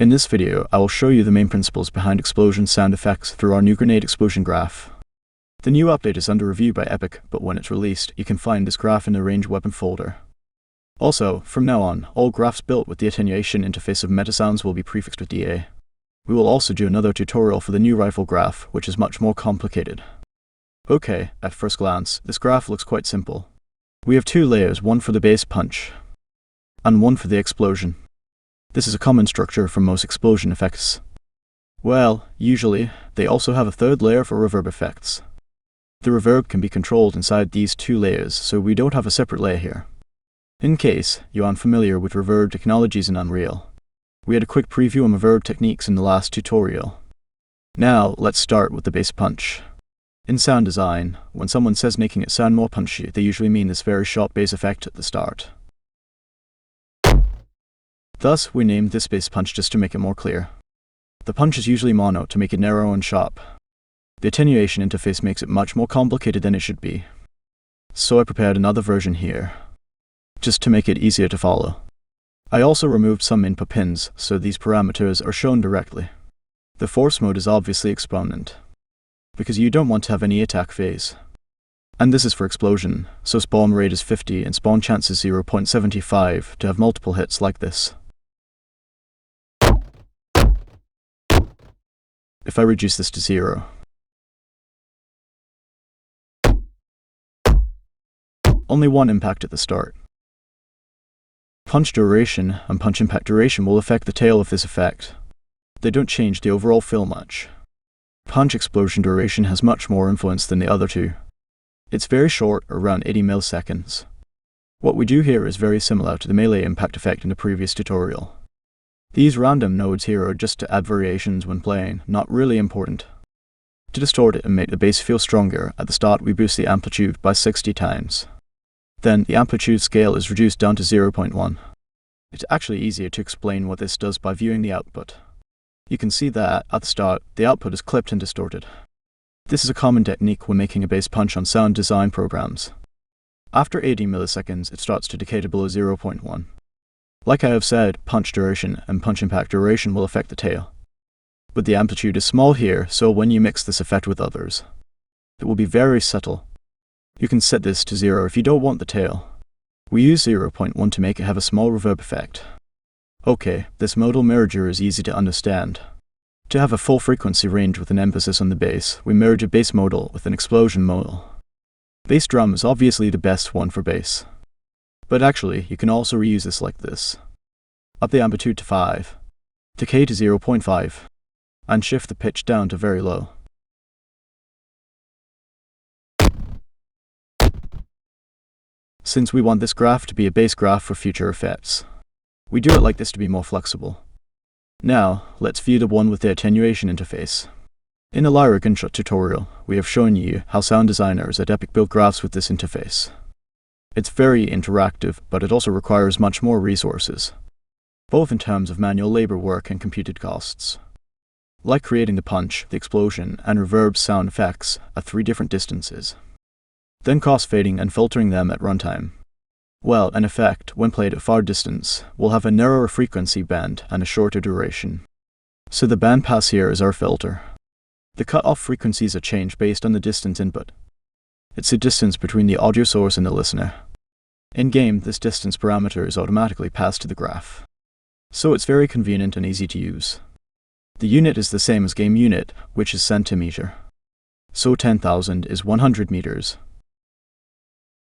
In this video, I will show you the main principles behind explosion sound effects through our new grenade explosion graph. The new update is under review by Epic, but when it's released, you can find this graph in the range weapon folder. Also, from now on, all graphs built with the attenuation interface of MetaSounds will be prefixed with DA. We will also do another tutorial for the new rifle graph, which is much more complicated. Okay, at first glance, this graph looks quite simple. We have two layers, one for the bass punch, and one for the explosion. This is a common structure for most explosion effects. Well, usually, they also have a third layer for reverb effects. The reverb can be controlled inside these two layers, so we don't have a separate layer here. In case you aren't familiar with reverb technologies in Unreal, we had a quick preview on reverb techniques in the last tutorial. Now, let's start with the bass punch. In sound design, when someone says making it sound more punchy, they usually mean this very sharp bass effect at the start. Thus, we named this bass punch just to make it more clear. The punch is usually mono to make it narrow and sharp. The attenuation interface makes it much more complicated than it should be. So I prepared another version here, just to make it easier to follow. I also removed some input pins, so these parameters are shown directly. The force mode is obviously exponent, because you don't want to have any attack phase. And this is for explosion, so spawn rate is 50 and spawn chance is 0.75 to have multiple hits like this. If I reduce this to 0, only one impact at the start. Punch duration and punch impact duration will affect the tail of this effect. They don't change the overall feel much. Punch explosion duration has much more influence than the other two. It's very short, around 80 milliseconds. What we do here is very similar to the melee impact effect in the previous tutorial. These random nodes here are just to add variations when playing, not really important. To distort it and make the bass feel stronger, at the start we boost the amplitude by 60 times. Then the amplitude scale is reduced down to 0.1. It's actually easier to explain what this does by viewing the output. You can see that, at the start, the output is clipped and distorted. This is a common technique when making a bass punch on sound design programs. After 80 milliseconds, it starts to decay to below 0.1. Like I have said, punch duration and punch impact duration will affect the tail. But the amplitude is small here, so when you mix this effect with others, it will be very subtle. You can set this to 0 if you don't want the tail. We use 0.1 to make it have a small reverb effect. Okay, this modal merger is easy to understand. To have a full frequency range with an emphasis on the bass, we merge a bass modal with an explosion modal. Bass drum is obviously the best one for bass. But actually, you can also reuse this like this. Up the amplitude to 5, decay to 0.5, and shift the pitch down to very low. Since we want this graph to be a bass graph for future effects, we do it like this to be more flexible. Now, let's view the one with the attenuation interface. In the Lyra gunshot tutorial, we have shown you how sound designers at Epic build graphs with this interface. It's very interactive, but it also requires much more resources, both in terms of manual labor work and computed costs. Like creating the punch, the explosion, and reverb sound effects at 3 different distances, then cross-fading and filtering them at runtime. Well, an effect, when played at far distance, will have a narrower frequency band and a shorter duration. So the bandpass here is our filter. The cut-off frequencies are changed based on the distance input. It's the distance between the audio source and the listener. In-game, this distance parameter is automatically passed to the graph, so it's very convenient and easy to use. The unit is the same as game unit, which is centimeter. So 10,000 is 100 meters.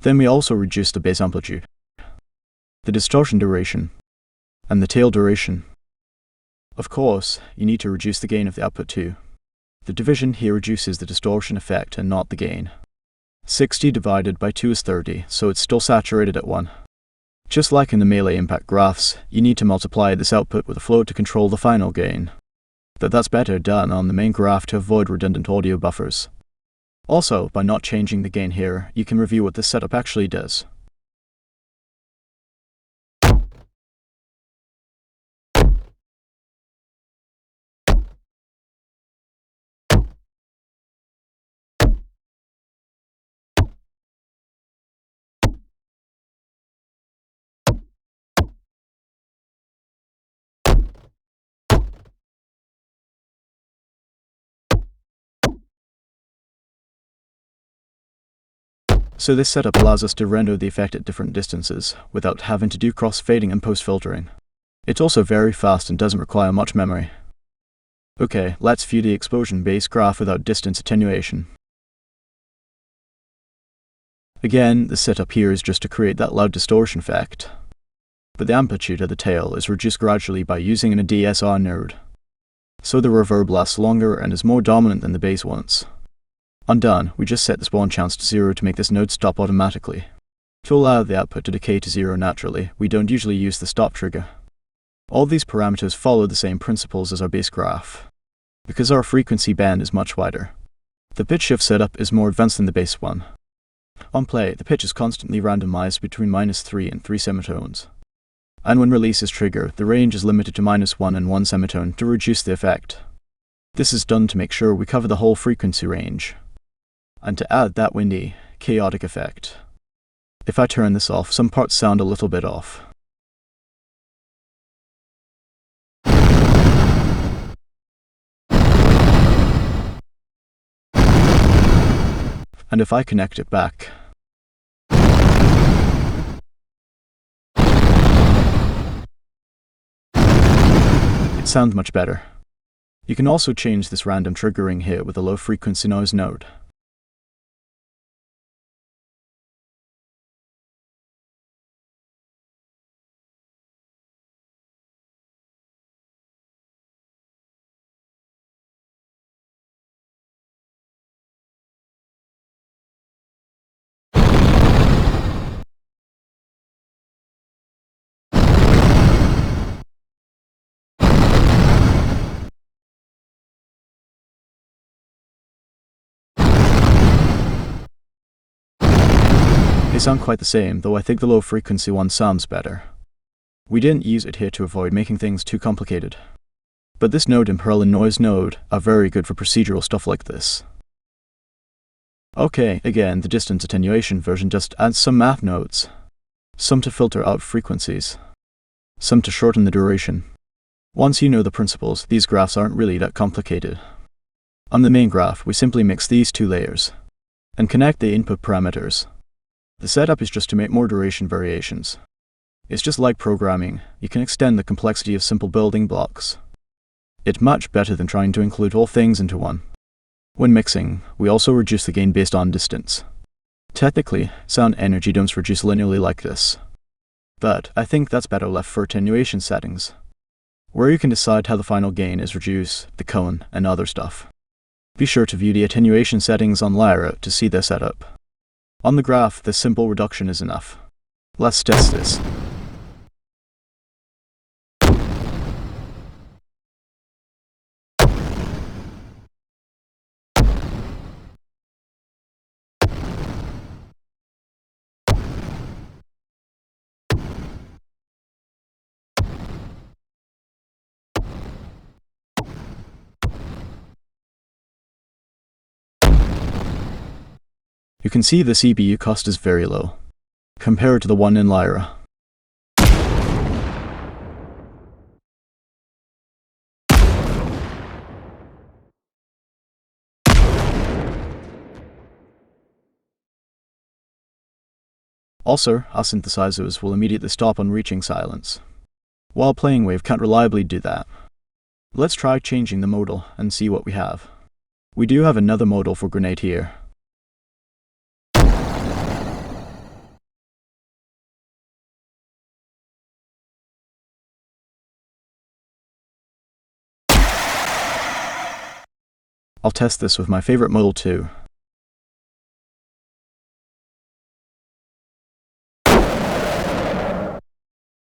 Then we also reduce the bass amplitude, the distortion duration, and the tail duration. Of course, you need to reduce the gain of the output too. The division here reduces the distortion effect and not the gain. 60 divided by 2 is 30, so it's still saturated at 1. Just like in the melee impact graphs, you need to multiply this output with a float to control the final gain. That's better done on the main graph to avoid redundant audio buffers. Also, by not changing the gain here, you can review what this setup actually does. So this setup allows us to render the effect at different distances, without having to do cross-fading and post-filtering. It's also very fast and doesn't require much memory. Okay, let's view the explosion bass graph without distance attenuation. Again, the setup here is just to create that loud distortion effect. But the amplitude of the tail is reduced gradually by using a DSR node. So the reverb lasts longer and is more dominant than the bass ones. Undone, we just set the spawn chance to 0 to make this node stop automatically. To allow the output to decay to 0 naturally, we don't usually use the stop trigger. All these parameters follow the same principles as our bass graph, because our frequency band is much wider. The pitch shift setup is more advanced than the bass one. On play, the pitch is constantly randomized between -3 and 3 semitones. And when release is triggered, the range is limited to -1 and 1 semitone to reduce the effect. This is done to make sure we cover the whole frequency range, and to add that windy, chaotic effect. If I turn this off, some parts sound a little bit off. And if I connect it back, it sounds much better. You can also change this random triggering here with a low frequency noise node. They sound quite the same, though I think the low frequency one sounds better. We didn't use it here to avoid making things too complicated. But this node and Perl and noise node are very good for procedural stuff like this. Okay, again, the distance attenuation version just adds some math nodes. Some to filter out frequencies. Some to shorten the duration. Once you know the principles, these graphs aren't really that complicated. On the main graph, we simply mix these two layers and connect the input parameters. The setup is just to make more duration variations. It's just like programming, you can extend the complexity of simple building blocks. It's much better than trying to include all things into one. When mixing, we also reduce the gain based on distance. Technically, sound energy don't reduce linearly like this. But I think that's better left for attenuation settings, where you can decide how the final gain is reduced, the cone, and other stuff. Be sure to view the attenuation settings on Lyra to see their setup. On the graph, this simple reduction is enough. Let's test this. You can see the CPU cost is very low, compared to the one in Lyra. Also, our synthesizers will immediately stop on reaching silence, while playing wave can't reliably do that. Let's try changing the modal and see what we have. We do have another modal for grenade here. I'll test this with my favorite modal too.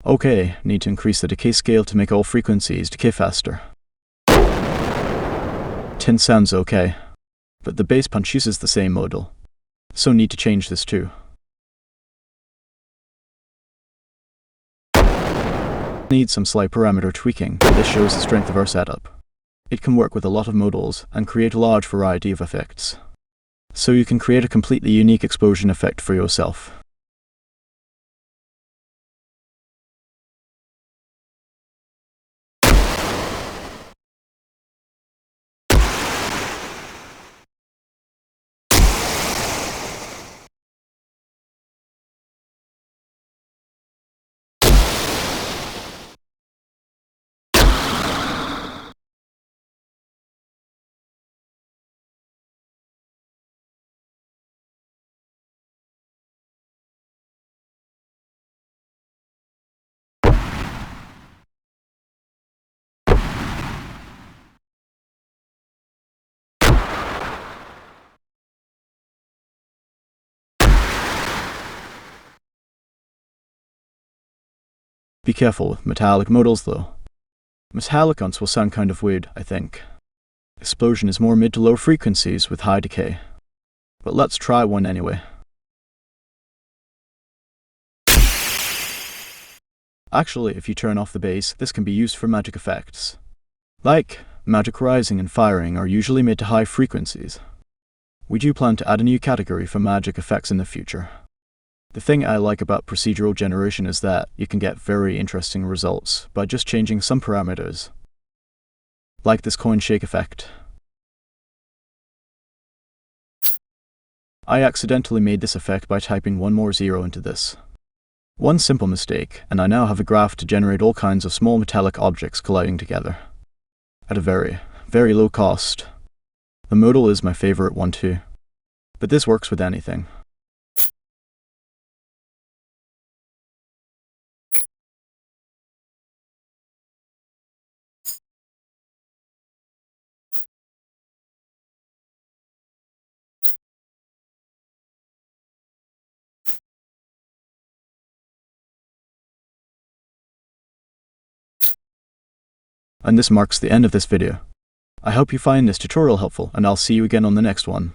Okay, need to increase the decay scale to make all frequencies decay faster. 10 sounds okay, but the bass punch uses the same modal, so need to change this too. Need some slight parameter tweaking, but this shows the strength of our setup. It can work with a lot of modals and create a large variety of effects. So you can create a completely unique explosion effect for yourself. Be careful with metallic modals though. Metallicons will sound kind of weird, I think. Explosion is more mid to low frequencies with high decay. But let's try one anyway. Actually, if you turn off the bass, this can be used for magic effects. Like, magic rising and firing are usually mid to high frequencies. We do plan to add a new category for magic effects in the future. The thing I like about procedural generation is that you can get very interesting results by just changing some parameters. Like this coin shake effect. I accidentally made this effect by typing one more zero into this. One simple mistake, and I now have a graph to generate all kinds of small metallic objects colliding together. At a very, very low cost. The Modal is my favorite one too. But this works with anything. And this marks the end of this video. I hope you find this tutorial helpful, and I'll see you again on the next one.